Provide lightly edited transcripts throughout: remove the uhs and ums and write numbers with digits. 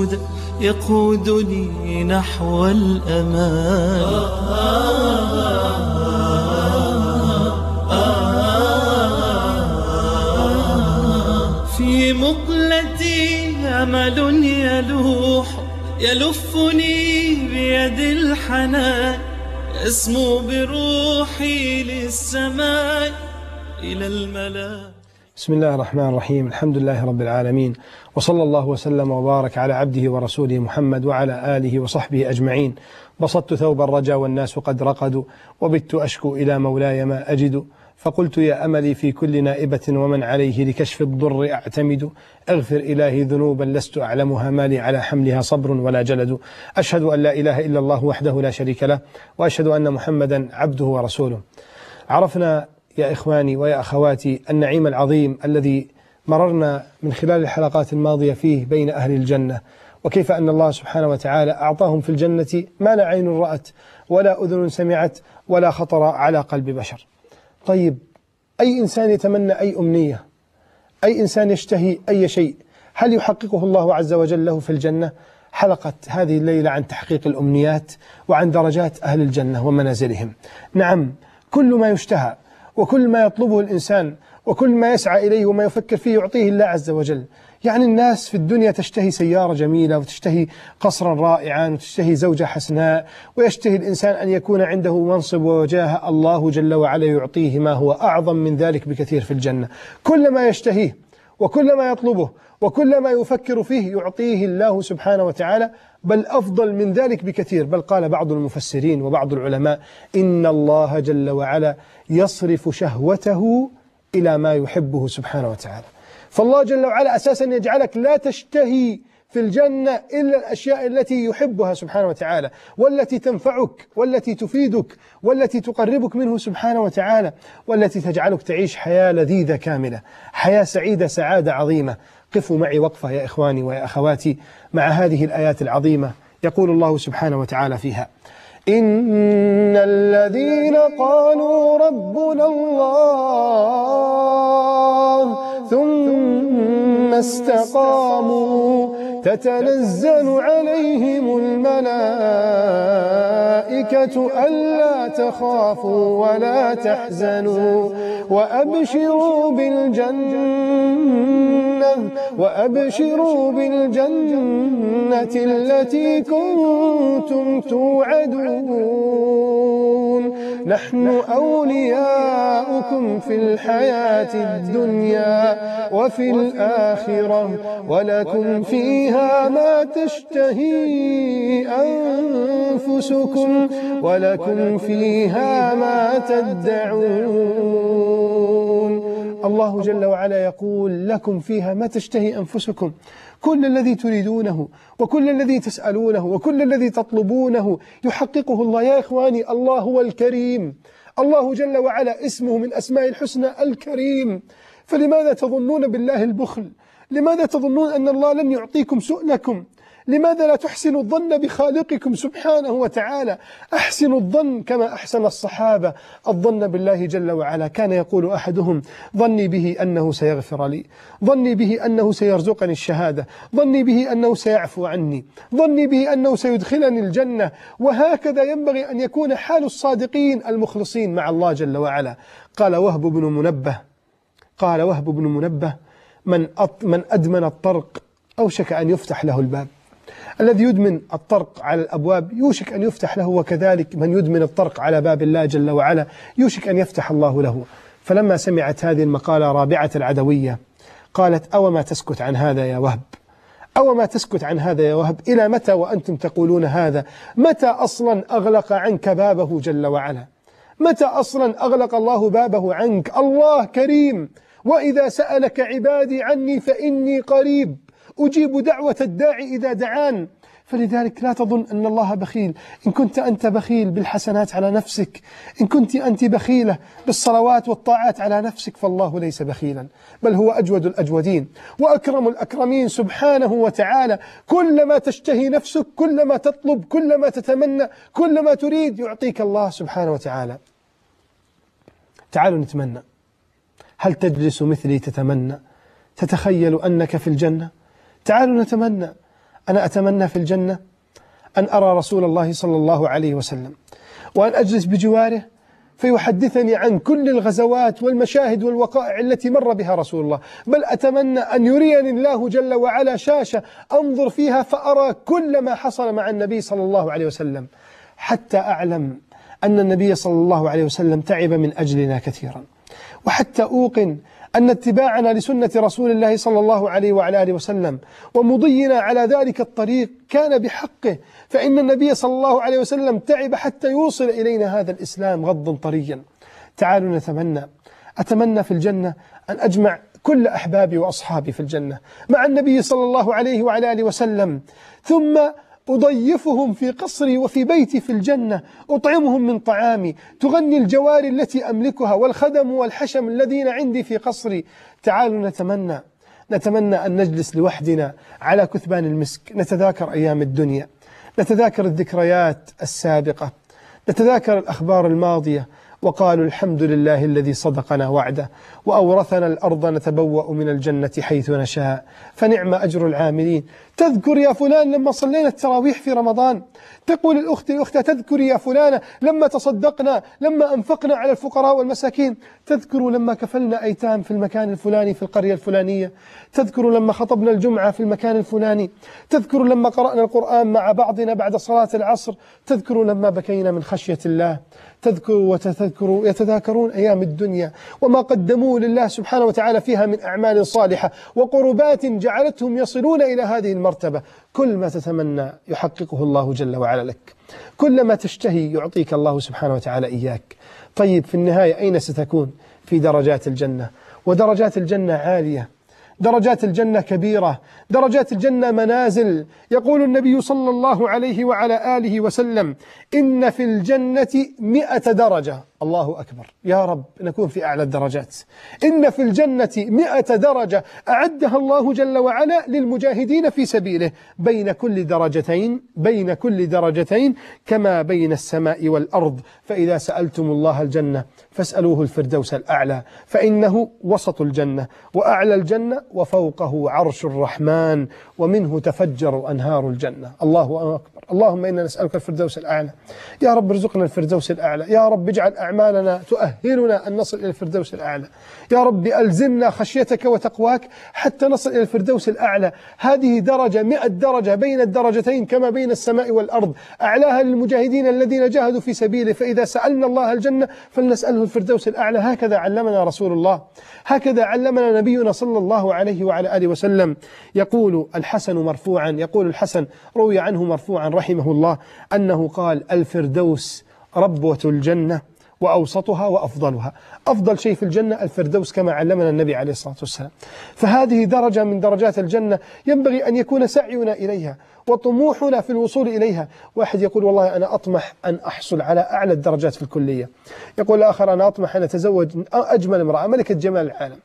الهدى يقودني نحو الأمان. في مقلتي أمل يلوح يلفني بيد الحنان، يسمو بروحي للسماء إلى الملا. بسم الله الرحمن الرحيم. الحمد لله رب العالمين، وصلى الله وسلم وبارك على عبده ورسوله محمد وعلى آله وصحبه أجمعين. بسطت ثوب الرجا والناس قد رقدوا، وبت أشكو إلى مولاي ما أجد. فقلت يا أملي في كل نائبة ومن عليه لكشف الضر أعتمد. اغفر إلهي ذنوبا لست أعلمها، ما لي على حملها صبر ولا جلد. أشهد أن لا إله إلا الله وحده لا شريك له، وأشهد أن محمدا عبده ورسوله. عرفنا يا إخواني ويا أخواتي النعيم العظيم الذي مررنا من خلال الحلقات الماضية فيه بين أهل الجنة، وكيف أن الله سبحانه وتعالى أعطاهم في الجنة ما لا عين رأت ولا أذن سمعت ولا خطر على قلب بشر. طيب، أي إنسان يتمنى أي أمنية، أي إنسان يشتهي أي شيء، هل يحققه الله عز وجل له في الجنة؟ حلقة هذه الليلة عن تحقيق الأمنيات وعن درجات أهل الجنة ومنازلهم. نعم، كل ما يشتهى وكل ما يطلبه الإنسان وكل ما يسعى إليه وما يفكر فيه يعطيه الله عز وجل. يعني الناس في الدنيا تشتهي سيارة جميلة، وتشتهي قصرا رائعا، وتشتهي زوجة حسناء، ويشتهي الإنسان أن يكون عنده منصب ووجاهة. الله جل وعلا يعطيه ما هو أعظم من ذلك بكثير في الجنة. كل ما يشتهيه وكل ما يطلبه وكل ما يفكر فيه يعطيه الله سبحانه وتعالى، بل أفضل من ذلك بكثير. بل قال بعض المفسرين وبعض العلماء إن الله جل وعلا يصرف شهوته إلى ما يحبه سبحانه وتعالى. فالله جل وعلا أساسا يجعلك لا تشتهي في الجنة إلا الأشياء التي يحبها سبحانه وتعالى، والتي تنفعك والتي تفيدك والتي تقربك منه سبحانه وتعالى، والتي تجعلك تعيش حياة لذيذة كاملة، حياة سعيدة سعادة عظيمة. قفوا معي وقفة يا إخواني ويا أخواتي مع هذه الآيات العظيمة. يقول الله سبحانه وتعالى فيها: إن الذين قالوا ربنا الله ثم استقاموا تتنزل عليهم الملائكة ألا تخافوا ولا تحزنوا وأبشروا بالجنة التي كنتم توعدون. نحن أولياؤكم في الحياة الدنيا وفي الآخرة، ولكم فيها ما تشتهي أنفسكم ولكم فيها ما تدعون. الله جل وعلا يقول: لكم فيها ما تشتهي أنفسكم. كل الذي تريدونه وكل الذي تسألونه وكل الذي تطلبونه يحققه الله. يا إخواني، الله هو الكريم. الله جل وعلا اسمه من أسماء الحسنى الكريم. فلماذا تظنون بالله البخل؟ لماذا تظنون أن الله لن يعطيكم سؤلكم؟ لماذا لا تحسنوا الظن بخالقكم سبحانه وتعالى؟ أحسنوا الظن كما أحسن الصحابة الظن بالله جل وعلا. كان يقول أحدهم: ظني به أنه سيغفر لي، ظني به أنه سيرزقني الشهادة، ظني به أنه سيعفو عني، ظني به أنه سيدخلني الجنة. وهكذا ينبغي أن يكون حال الصادقين المخلصين مع الله جل وعلا. قال وهب بن منبه: من أدمن الطرق أوشك أن يفتح له الباب. الذي يدمن الطرق على الأبواب يوشك أن يفتح له، وكذلك من يدمن الطرق على باب الله جل وعلا يوشك أن يفتح الله له. فلما سمعت هذه المقالة رابعة العدوية قالت: أو ما تسكت عن هذا يا وهب، أو ما تسكت عن هذا يا وهب، إلى متى وأنتم تقولون هذا؟ متى أصلا أغلق عنك بابه جل وعلا؟ متى أصلا أغلق الله بابه عنك؟ الله كريم، وإذا سألك عبادي عني فإني قريب أجيب دعوة الداعي إذا دعان. فلذلك لا تظن أن الله بخيل. إن كنت أنت بخيل بالحسنات على نفسك، إن كنت أنت بخيلة بالصلوات والطاعات على نفسك، فالله ليس بخيلا، بل هو أجود الأجودين وأكرم الأكرمين سبحانه وتعالى. كلما تشتهي نفسك، كلما تطلب، كلما تتمنى، كلما تريد يعطيك الله سبحانه وتعالى. تعالوا نتمنى. هل تجلس مثلي تتمنى؟ تتخيل أنك في الجنة؟ تعالوا نتمنى. أنا أتمنى في الجنة أن أرى رسول الله صلى الله عليه وسلم، وأن أجلس بجواره فيحدثني عن كل الغزوات والمشاهد والوقائع التي مر بها رسول الله. بل أتمنى أن يريني الله جل وعلا شاشة أنظر فيها فأرى كل ما حصل مع النبي صلى الله عليه وسلم، حتى أعلم أن النبي صلى الله عليه وسلم تعب من أجلنا كثيرا، وحتى أوقن أن اتباعنا لسنة رسول الله صلى الله عليه وعلى آله وسلم ومضينا على ذلك الطريق كان بحقه، فإن النبي صلى الله عليه وسلم تعب حتى يوصل إلينا هذا الإسلام غضا طريا. تعالوا أتمنى في الجنة أن أجمع كل أحبابي وأصحابي في الجنة مع النبي صلى الله عليه وعلى آله وسلم، ثم أضيفهم في قصري وفي بيتي في الجنة، أطعمهم من طعامي، تغني الجواري التي أملكها والخدم والحشم الذين عندي في قصري. تعالوا نتمنى أن نجلس لوحدنا على كثبان المسك، نتذاكر أيام الدنيا، نتذاكر الذكريات السابقة، نتذاكر الأخبار الماضية. وقالوا الحمد لله الذي صدقنا وعده وأورثنا الأرض نتبوأ من الجنة حيث نشاء فنعم أجر العاملين. تذكر يا فلان لما صلينا التراويح في رمضان، تقول الأخت تذكر يا فلانة لما تصدقنا، لما أنفقنا على الفقراء والمساكين، تذكر لما كفلنا أيتام في المكان الفلاني في القرية الفلانية، تذكر لما خطبنا الجمعة في المكان الفلاني، تذكر لما قرأنا القرآن مع بعضنا بعد صلاة العصر، تذكر لما بكينا من خشية الله، يتذاكرون أيام الدنيا وما قدموه لله سبحانه وتعالى فيها من أعمال صالحة وقربات جعلتهم يصلون إلى هذه المرتبة. كل ما تتمنى يحققه الله جل وعلا لك، كل ما تشتهي يعطيك الله سبحانه وتعالى إياك. طيب في النهاية أين ستكون؟ في درجات الجنة، ودرجات الجنة عالية، درجات الجنة كبيرة، درجات الجنة منازل. يقول النبي صلى الله عليه وعلى آله وسلم: إن في الجنة 100 درجة. الله أكبر، يا رب نكون في أعلى الدرجات. إن في الجنة 100 درجة أعدها الله جل وعلا للمجاهدين في سبيله، بين كل درجتين كما بين السماء والأرض. فإذا سألتم الله الجنة فاسألوه الفردوس الأعلى، فإنه وسط الجنة وأعلى الجنة وفوقه عرش الرحمن ومنه تفجر أنهار الجنة. الله أكبر. اللهم إنا نسألك الفردوس الأعلى. يا رب ارزقنا الفردوس الأعلى، يا رب اجعل أعمالنا تؤهلنا أن نصل إلى الفردوس الأعلى، يا رب ألزمنا خشيتك وتقواك حتى نصل إلى الفردوس الأعلى. هذه درجة 100 درجة بين الدرجتين كما بين السماء والأرض، أعلاها للمجاهدين الذين جاهدوا في سبيله. فإذا سألنا الله الجنة فلنسأله الفردوس الأعلى. هكذا علمنا رسول الله، هكذا علمنا نبينا صلى الله عليه وعلى آله وسلم. يقول الحسن مرفوعا، يقول الحسن روي عنه مرفوعا رحمه الله أنه قال: الفردوس ربوة الجنة وأوسطها وأفضلها. أفضل شيء في الجنة الفردوس كما علمنا النبي عليه الصلاة والسلام. فهذه درجة من درجات الجنة ينبغي أن يكون سعينا إليها وطموحنا في الوصول إليها. واحد يقول: والله أنا أطمح أن أحصل على أعلى الدرجات في الكلية. يقول الآخر: أنا أطمح أن أتزوج أجمل امرأة ملكة جمال العالم.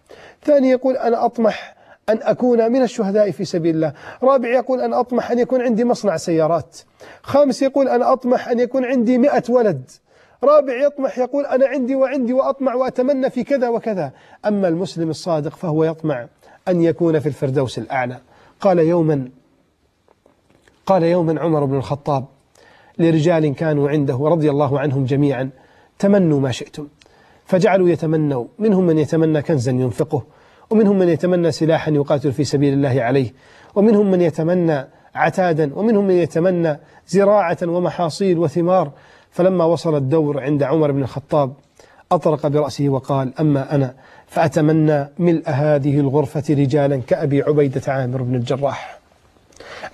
ثاني يقول: أنا أطمح أن أكون من الشهداء في سبيل الله. رابع يقول: أنا أطمح أن يكون عندي مصنع سيارات. خامس يقول: أنا أطمح أن يكون عندي 100 ولد. رابع يطمح يقول: أنا عندي وأطمع وأتمنى في كذا وكذا. أما المسلم الصادق فهو يطمع أن يكون في الفردوس الأعلى. قال يوما عمر بن الخطاب لرجال كانوا عنده رضي الله عنهم جميعا: تمنوا ما شئتم. فجعلوا يتمنوا، منهم من يتمنى كنزا ينفقه، ومنهم من يتمنى سلاحا يقاتل في سبيل الله عليه، ومنهم من يتمنى عتادا، ومنهم من يتمنى زراعة ومحاصيل وثمار. فلما وصل الدور عند عمر بن الخطاب أطرق برأسه وقال: أما أنا فأتمنى ملء هذه الغرفة رجالا كأبي عبيدة عامر بن الجراح.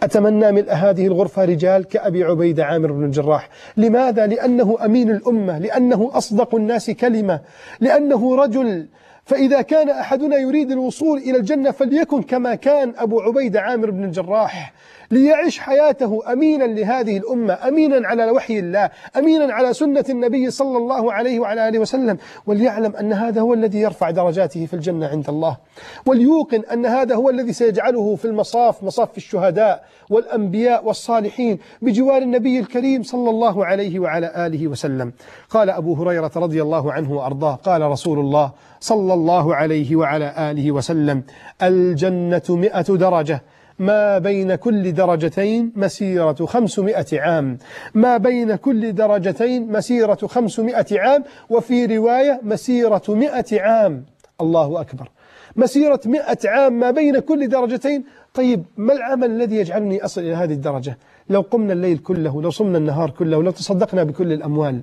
أتمنى ملء هذه الغرفة رجال كأبي عبيدة عامر بن الجراح. لماذا؟ لأنه أمين الأمة، لأنه أصدق الناس كلمة، لأنه رجل. فإذا كان أحدنا يريد الوصول إلى الجنة فليكن كما كان أبو عبيدة عامر بن الجراح، ليعيش حياته أمينا لهذه الأمة، أمينا على وحي الله، أمينا على سنة النبي صلى الله عليه وعلى آله وسلم، وليعلم أن هذا هو الذي يرفع درجاته في الجنة عند الله، وليوقن أن هذا هو الذي سيجعله في مصاف الشهداء والأنبياء والصالحين بجوار النبي الكريم صلى الله عليه وعلى آله وسلم. قال أبو هريرة رضي الله عنه وأرضاه: قال رسول الله صلى الله عليه وعلى آله وسلم: الجنة 100 درجة ما بين كل درجتين مسيرة 500 عام، ما بين كل درجتين مسيرة 500 عام، وفي رواية مسيرة 100 عام. الله أكبر، مسيرة 100 عام ما بين كل درجتين. طيب ما العمل الذي يجعلني أصل إلى هذه الدرجة؟ لو قمنا الليل كله، لو صمنا النهار كله، لو تصدقنا بكل الأموال،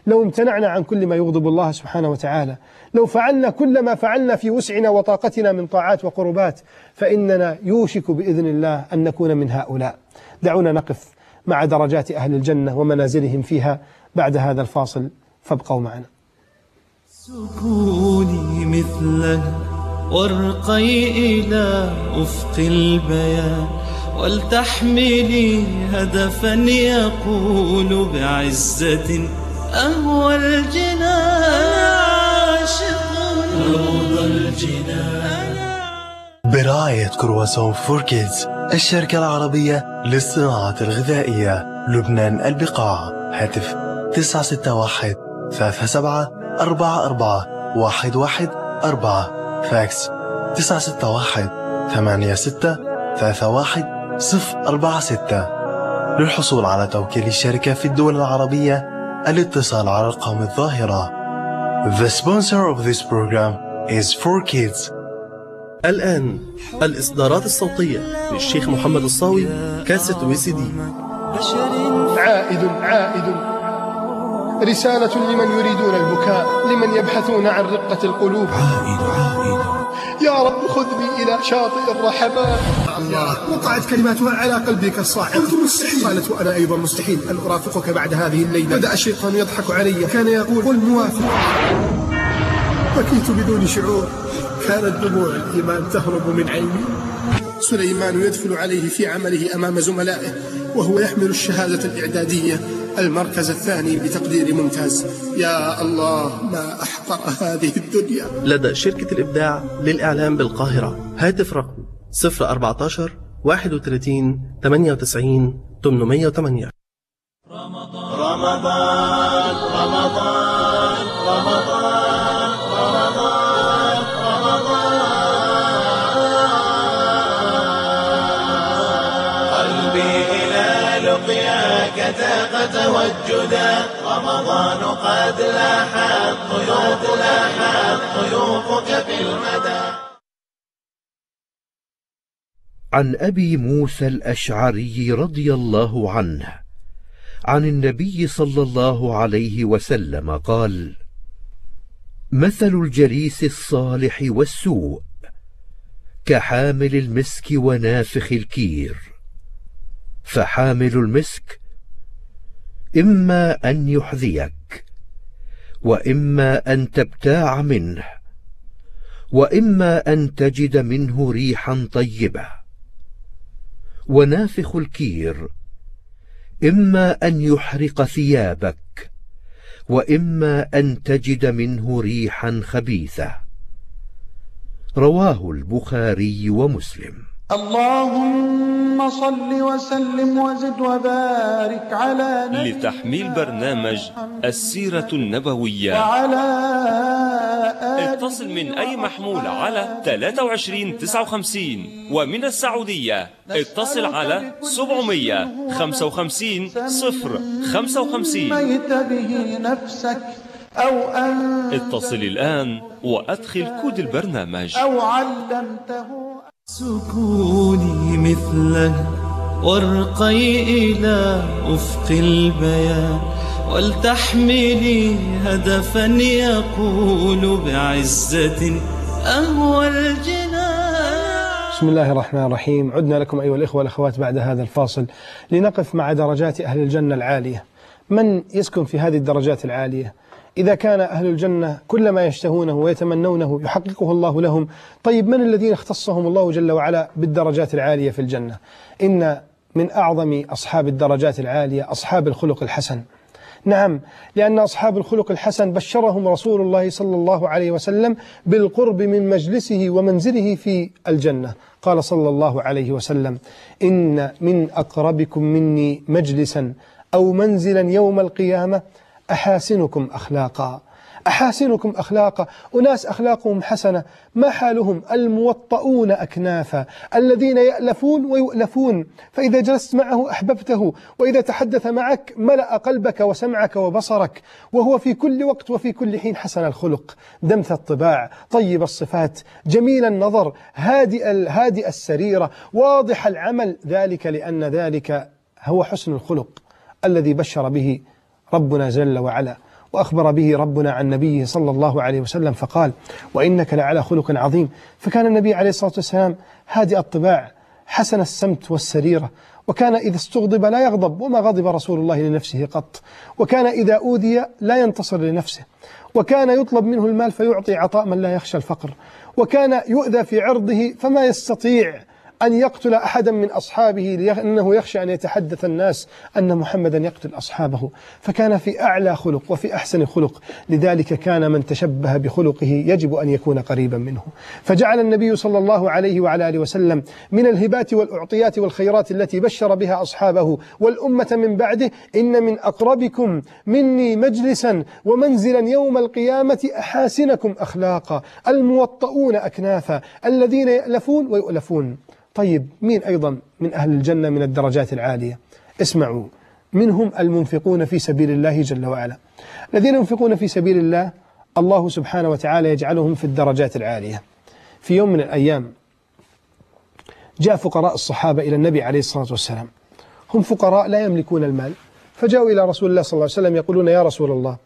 لو امتنعنا عن كل ما يغضب الله سبحانه وتعالى، لو فعلنا كل ما فعلنا في وسعنا وطاقتنا من طاعات وقربات، فإننا يوشك بإذن الله أن نكون من هؤلاء. دعونا نقف مع درجات أهل الجنة ومنازلهم فيها بعد هذا الفاصل، فابقوا معنا. سكوني مثله وارقي إلى أفق البيان، ولتحملي هدفا يقول بعزة أهوى الجنان، عاشق روض الجنان. برعاية كرواسون فور كيدز، الشركة العربية للصناعة الغذائية، لبنان البقاع. هاتف 961 37 44 114. فاكس 961 86 31 046. للحصول على توكيل الشركة في الدول العربية الاتصال على الأرقام الظاهرة. The sponsor of this program is 4Kids. الآن الإصدارات الصوتية للشيخ محمد الصاوي، كاسيت VCD. عائد رسالة لمن يريدون البكاء، لمن يبحثون عن رقة القلوب. عائد يا رب خذني إلى شاطئ الرحمات. الله، وقعت كلماتها على قلبك الصاعق. قلت مستحيل. قالت وأنا أيضا مستحيل أن أرافقك بعد هذه الليلة. بدأ الشيطان يضحك علي، كان يقول قل موافق. بكيت بدون شعور، كانت دموع الإيمان تهرب من عيني. سليمان يدخل عليه في عمله أمام زملائه وهو يحمل الشهادة الإعدادية، المركز الثاني بتقدير ممتاز. يا الله، ما أحقر هذه الدنيا. لدى شركة الإبداع للإعلام بالقاهرة، هاتف رقم 014 31 98 808. رمضان رمضان رمضان رمضان رمضان رمضان، قلبي إلى لقياك تاق توجدا، رمضان قد لاحت ضيوفك في المدى. عن أبي موسى الأشعري رضي الله عنه عن النبي صلى الله عليه وسلم قال: مثل الجليس الصالح والسوء كحامل المسك ونافخ الكير، فحامل المسك إما أن يحذيك، وإما أن تبتاع منه، وإما أن تجد منه ريحا طيبة، ونافخ الكير إما أن يحرق ثيابك، وإما أن تجد منه ريحا خبيثة. رواه البخاري ومسلم. اللهم صل وسلم وزد وبارك على لتحميل برنامج السيرة النبوية اتصل من أي محمول على 2359، ومن السعودية اتصل على 755 055. ميت به نفسك أو أن اتصل الآن وأدخل كود البرنامج أو علمته. سكوني مثله وارقي إلى أفق البيان، ولتحملي هدفا يقول بعزة أهوى الجنان. بسم الله الرحمن الرحيم. عدنا لكم أيها الإخوة والأخوات بعد هذا الفاصل لنقف مع درجات أهل الجنة العالية. من يسكن في هذه الدرجات العالية؟ إذا كان أهل الجنة كل ما يشتهونه ويتمنونه يحققه الله لهم، طيب من الذين اختصهم الله جل وعلا بالدرجات العالية في الجنة؟ إن من أعظم أصحاب الدرجات العالية أصحاب الخلق الحسن. نعم، لأن أصحاب الخلق الحسن بشرهم رسول الله صلى الله عليه وسلم بالقرب من مجلسه ومنزله في الجنة. قال صلى الله عليه وسلم: إن من أقربكم مني مجلسا أو منزلا يوم القيامة أحاسنكم أخلاقا. أحاسنكم أخلاقا، أناس أخلاقهم حسنة. ما حالهم؟ الموطؤون أكنافا، الذين يألفون ويؤلفون، فإذا جلست معه أحببته، وإذا تحدث معك ملأ قلبك وسمعك وبصرك، وهو في كل وقت وفي كل حين حسن الخلق، دمث الطباع، طيب الصفات، جميل النظر، هادئ السريرة، واضح العمل، ذلك لأن ذلك هو حسن الخلق الذي بشر به ربنا جل وعلا، وأخبر به ربنا عن نبيه صلى الله عليه وسلم فقال: وإنك لعلى خلق عظيم. فكان النبي عليه الصلاة والسلام هادئ الطباع، حسن السمت والسريرة، وكان إذا استغضب لا يغضب، وما غضب رسول الله لنفسه قط، وكان إذا أوذي لا ينتصر لنفسه، وكان يطلب منه المال فيعطي عطاء من لا يخشى الفقر، وكان يؤذى في عرضه فما يستطيع أن يقتل أحدا من أصحابه لأنه يخشى أن يتحدث الناس أن محمدا يقتل أصحابه، فكان في أعلى خلق وفي أحسن خلق، لذلك كان من تشبه بخلقه يجب أن يكون قريبا منه. فجعل النبي صلى الله عليه وعلى آله وسلم من الهبات والأعطيات والخيرات التي بشر بها أصحابه والأمة من بعده: إن من أقربكم مني مجلسا ومنزلا يوم القيامة أحاسنكم أخلاقا، الموطؤون أكنافا، الذين يألفون ويؤلفون. طيب، مين أيضا من أهل الجنة من الدرجات العالية؟ اسمعوا: منهم المنفقون في سبيل الله جل وعلا. الذين ينفقون في سبيل الله الله سبحانه وتعالى يجعلهم في الدرجات العالية. في يوم من الأيام جاء فقراء الصحابة إلى النبي عليه الصلاة والسلام، هم فقراء لا يملكون المال، فجاءوا إلى رسول الله صلى الله عليه وسلم يقولون: يا رسول الله،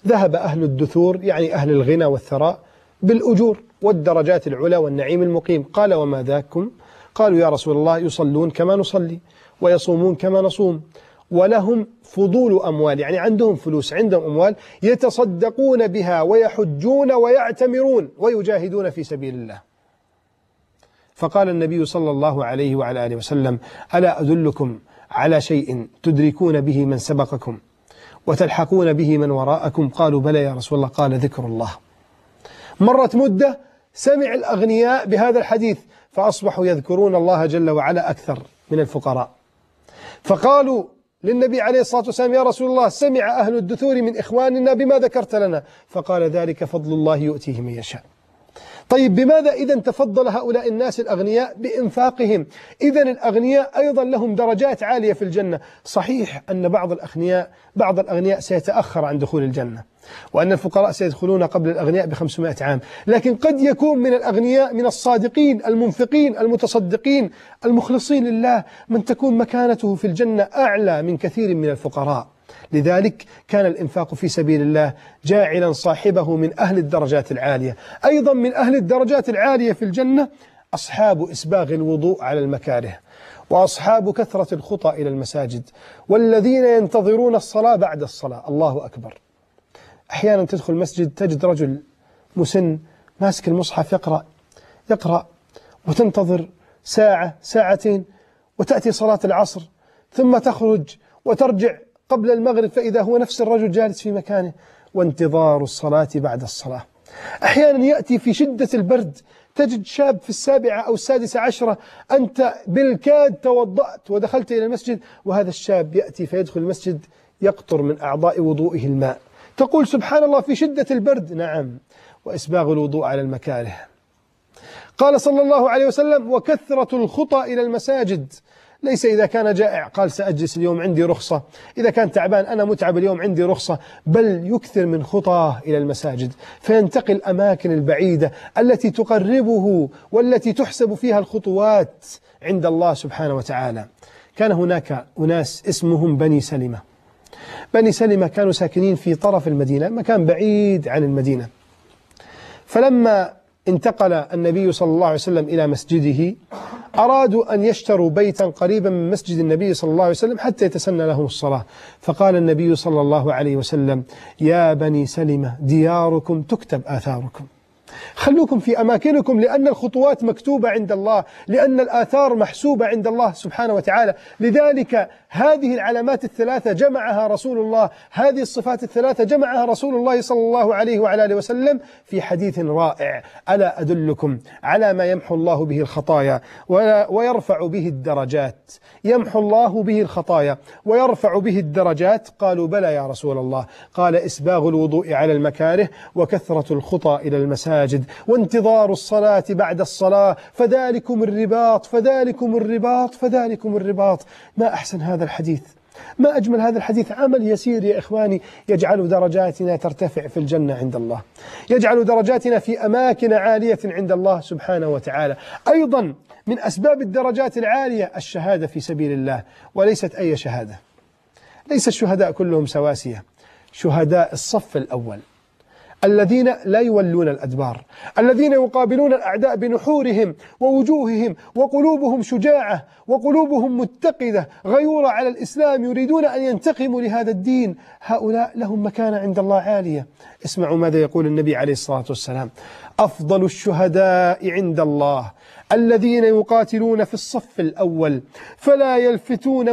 ذهب أهل الدثور، يعني أهل الغنى والثراء، بالأجور والدرجات العلى والنعيم المقيم. قال: وما ذاكم؟ قالوا: يا رسول الله، يصلون كما نصلي، ويصومون كما نصوم، ولهم فضول أموال، يعني عندهم فلوس، عندهم أموال يتصدقون بها، ويحجون ويعتمرون ويجاهدون في سبيل الله. فقال النبي صلى الله عليه وعلى آله وسلم: ألا أدلكم على شيء تدركون به من سبقكم وتلحقون به من وراءكم؟ قالوا: بلى يا رسول الله. قال: ذكر الله. مرت مدة، سمع الأغنياء بهذا الحديث فأصبحوا يذكرون الله جل وعلا أكثر من الفقراء، فقالوا للنبي عليه الصلاة والسلام: يا رسول الله، سمع أهل الدثور من إخواننا بما ذكرت لنا. فقال: ذلك فضل الله يؤتيه من يشاء. طيب، بماذا إذن تفضل هؤلاء الناس الأغنياء؟ بإنفاقهم. إذن الأغنياء أيضا لهم درجات عالية في الجنة. صحيح أن بعض الأغنياء سيتأخر عن دخول الجنة، وأن الفقراء سيدخلون قبل الأغنياء ب500 عام، لكن قد يكون من الأغنياء، من الصادقين المنفقين المتصدقين المخلصين لله، من تكون مكانته في الجنة أعلى من كثير من الفقراء. لذلك كان الإنفاق في سبيل الله جاعلا صاحبه من أهل الدرجات العالية. أيضا من أهل الدرجات العالية في الجنة أصحاب إسباغ الوضوء على المكاره، وأصحاب كثرة الخطى إلى المساجد، والذين ينتظرون الصلاة بعد الصلاة. الله أكبر. أحيانا تدخل مسجد تجد رجل مسن ماسك المصحف يقرأ وتنتظر ساعة ساعتين، وتأتي صلاة العصر ثم تخرج وترجع قبل المغرب، فإذا هو نفس الرجل جالس في مكانه، وانتظار الصلاة بعد الصلاة. أحيانا يأتي في شدة البرد تجد شاب في 7 أو 16، أنت بالكاد توضأت ودخلت إلى المسجد، وهذا الشاب يأتي فيدخل المسجد يقطر من أعضاء وضوئه الماء. تقول: سبحان الله، في شدة البرد. نعم، وإسباغ الوضوء على المكاره. قال صلى الله عليه وسلم: وكثرة الخطى إلى المساجد. ليس إذا كان جائع قال: سأجلس اليوم عندي رخصة، إذا كان تعبان أنا متعب اليوم عندي رخصة، بل يكثر من خطاه إلى المساجد، فينتقل الأماكن البعيدة التي تقربه والتي تحسب فيها الخطوات عند الله سبحانه وتعالى. كان هناك أناس اسمهم بني سلمة. بني سلمة كانوا ساكنين في طرف المدينة، مكان بعيد عن المدينة. فلما انتقل النبي صلى الله عليه وسلم إلى مسجده أرادوا أن يشتروا بيتا قريبا من مسجد النبي صلى الله عليه وسلم حتى يتسنى لهم الصلاة. فقال النبي صلى الله عليه وسلم: يا بني سلمة، دياركم تكتب آثاركم. خلوكم في أماكنكم، لأن الخطوات مكتوبة عند الله، لأن الآثار محسوبة عند الله سبحانه وتعالى. لذلك هذه العلامات الثلاثة جمعها رسول الله، هذه الصفات الثلاثة جمعها رسول الله صلى الله عليه وعلى آله وسلم في حديث رائع: ألا أدلكم على ما يمحو الله به الخطايا ويرفع به الدرجات؟ يمحو الله به الخطايا ويرفع به الدرجات. قالوا: بلى يا رسول الله. قال: إسباغ الوضوء على المكاره، وكثرة الخطى إلى المساجد، وانتظار الصلاة بعد الصلاة، فذلكم الرباط فذلكم الرباط فذلكم الرباط. ما أحسن هذا الحديث، ما أجمل هذا الحديث. عمل يسير يا إخواني يجعل درجاتنا ترتفع في الجنة عند الله، يجعل درجاتنا في أماكن عالية عند الله سبحانه وتعالى. أيضا من أسباب الدرجات العالية الشهادة في سبيل الله، وليست أي شهادة. ليس الشهداء كلهم سواسية، شهداء الصف الأول الذين لا يولون الأدبار، الذين يقابلون الأعداء بنحورهم ووجوههم، وقلوبهم شجاعة وقلوبهم متقدة غيورة على الإسلام، يريدون أن ينتقموا لهذا الدين. هؤلاء لهم مكانة عند الله عالية. اسمعوا ماذا يقول النبي عليه الصلاة والسلام: أفضل الشهداء عند الله الذين يقاتلون في الصف الأول فلا يلفتون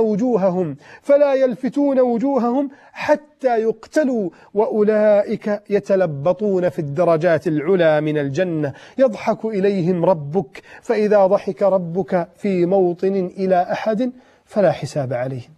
وجوههم حتى يقتلوا، وأولئك يتلبطون في الدرجات العلى من الجنة، يضحك إليهم ربك، فإذا ضحك ربك في موطن إلى أحد فلا حساب عليهم.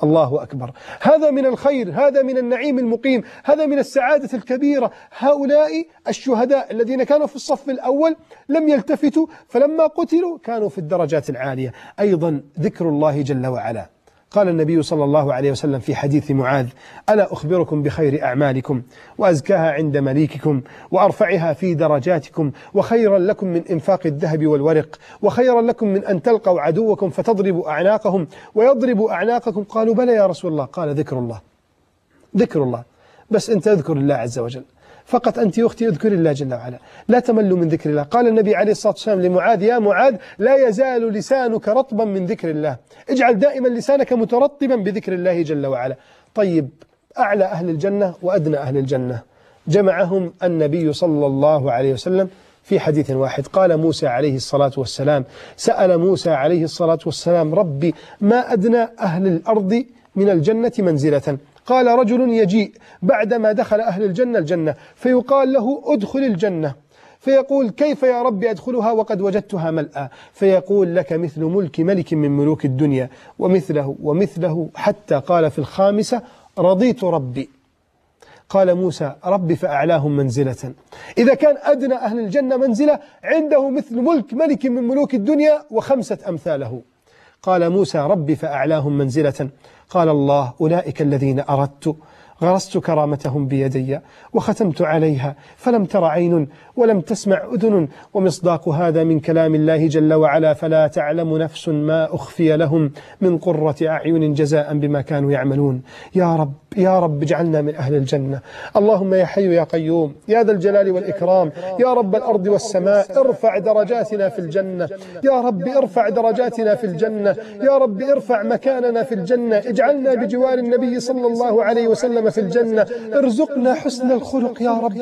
الله أكبر. هذا من الخير، هذا من النعيم المقيم، هذا من السعادة الكبيرة. هؤلاء الشهداء الذين كانوا في الصف الأول لم يلتفتوا، فلما قتلوا كانوا في الدرجات العالية. أيضا ذكر الله جل وعلا. قال النبي صلى الله عليه وسلم في حديث معاذ: ألا أخبركم بخير أعمالكم وأزكاها عند مليككم وأرفعها في درجاتكم، وخيرا لكم من إنفاق الذهب والورق، وخيرا لكم من أن تلقوا عدوكم فتضربوا أعناقهم ويضربوا أعناقكم؟ قالوا: بلى يا رسول الله. قال: ذكر الله. ذكر الله، بس أنت اذكر الله عز وجل فقط. أنت يا أختي اذكر الله جل وعلا، لا تملوا من ذكر الله. قال النبي عليه الصلاة والسلام لمعاذ: يا معاذ، لا يزال لسانك رطبا من ذكر الله، اجعل دائما لسانك مترطبا بذكر الله جل وعلا. طيب، أعلى أهل الجنة وأدنى أهل الجنة جمعهم النبي صلى الله عليه وسلم في حديث واحد. قال موسى عليه الصلاة والسلام: سأل موسى عليه الصلاة والسلام: ربي، ما أدنى أهل الأرض من الجنة منزلة؟ قال: رجل يجيء بعدما دخل أهل الجنة الجنة فيقال له: ادخل الجنة، فيقول: كيف يا رب أدخلها وقد وجدتها ملأى؟ فيقول: لك مثل ملك ملك من ملوك الدنيا ومثله ومثله، حتى قال في الخامسة: رضيت ربي. قال موسى: ربي فأعلاهم منزلة. إذا كان أدنى أهل الجنة منزلة عنده مثل ملك ملك من ملوك الدنيا وخمسة أمثاله. قال موسى: ربي فأعلاهم منزلة. قال الله: أولئك الذين أردت غرست كرامتهم بيدي وختمت عليها، فلم تر عين ولم تسمع أذن. ومصداق هذا من كلام الله جل وعلا: فلا تعلم نفس ما أخفي لهم من قرة أعين جزاء بما كانوا يعملون. يا رب، يا رب اجعلنا من أهل الجنة. اللهم يا حي يا قيوم يا ذا الجلال والإكرام، يا رب الأرض والسماء، ارفع درجاتنا في الجنة. يا رب ارفع درجاتنا في الجنة، يا رب ارفع مكاننا في الجنة، اجعلنا بجوار النبي صلى الله عليه وسلم في الجنة. ارزقنا حسن الخلق يا رب،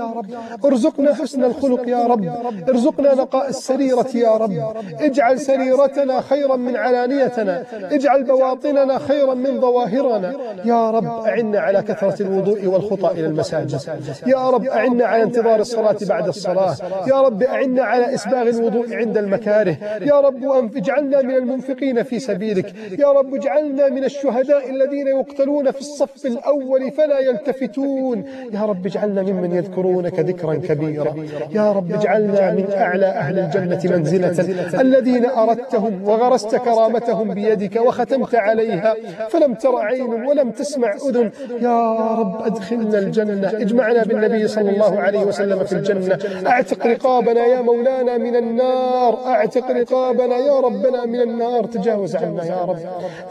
ارزقنا حسن الخلق يا رب، ارزقنا نقاء السريرة يا رب، اجعل سريرتنا خيرا من علانيتنا، اجعل بواطننا خيرا من ظواهرنا. يا رب أعنا على كثرة الوضوء والخطى إلى المساجد، يا رب أعنا على انتظار الصلاة بعد الصلاة، يا رب أعنا على إسباغ الوضوء عند المكاره، يا رب اجعلنا من المنفقين في سبيلك، يا رب اجعلنا من الشهداء الذين يقتلون في الصف الأول فلا يلتفتون، يا رب اجعلنا ممن يذكرونك ذكرا كبيرا، يا رب اجعلنا من أعلى أهل الجنة منزلة الذين أردتهم وغرست كرامتهم بيدك وختمت عليها فلم تر عين ولم تسمع أذن. يا رب أدخلنا الجنة، اجمعنا بالنبي صلى الله عليه وسلم في الجنة، اعتق رقابنا يا مولانا من النار، اعتق رقابنا يا ربنا من النار. تجاوز عنا يا رب،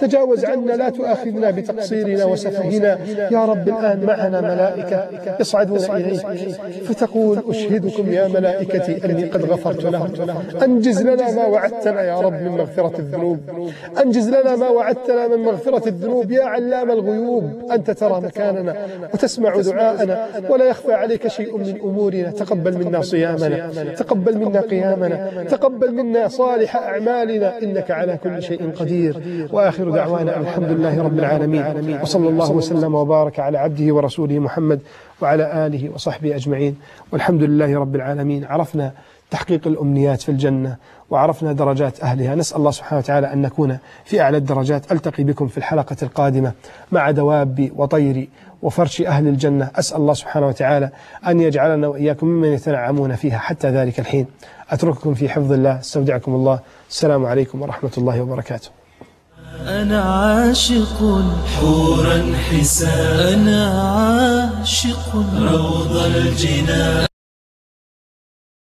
تجاوز عنا، لا تؤاخذنا بتقصيرنا وسفهنا يا رب. الآن معنا ملائكة يصعدون إليك فتقول أشهدكم يا ملائكتي أني قد غفرت لهم. أنجز لنا ما وعدتنا يا رب من مغفرة الذنوب، أنجز لنا ما وعدتنا من مغفرة الذنوب يا علام الغيوب. أنت ترى مكاننا وتسمع دعاءنا ولا يخفى عليك شيء من أمورنا. تقبل منا صيامنا، تقبل منا قيامنا، تقبل منا صالح أعمالنا، إنك على كل شيء قدير. وآخر دعوانا الحمد لله رب العالمين، وصلى الله وسلم وبارك على عبده ورسوله محمد وعلى آله وصحبه أجمعين، والحمد لله رب العالمين. عرفنا تحقيق الأمنيات في الجنة وعرفنا درجات أهلها. نسأل الله سبحانه وتعالى أن نكون في أعلى الدرجات. ألتقي بكم في الحلقة القادمة مع دواب وطير وفرش أهل الجنة. أسأل الله سبحانه وتعالى أن يجعلنا وإياكم ممن يتنعمون فيها حتى ذلك الحين. أترككم في حفظ الله، استودعكم الله. السلام عليكم ورحمة الله وبركاته. أنا عاشق حورا حسان، أنا عاشق روض الجنان.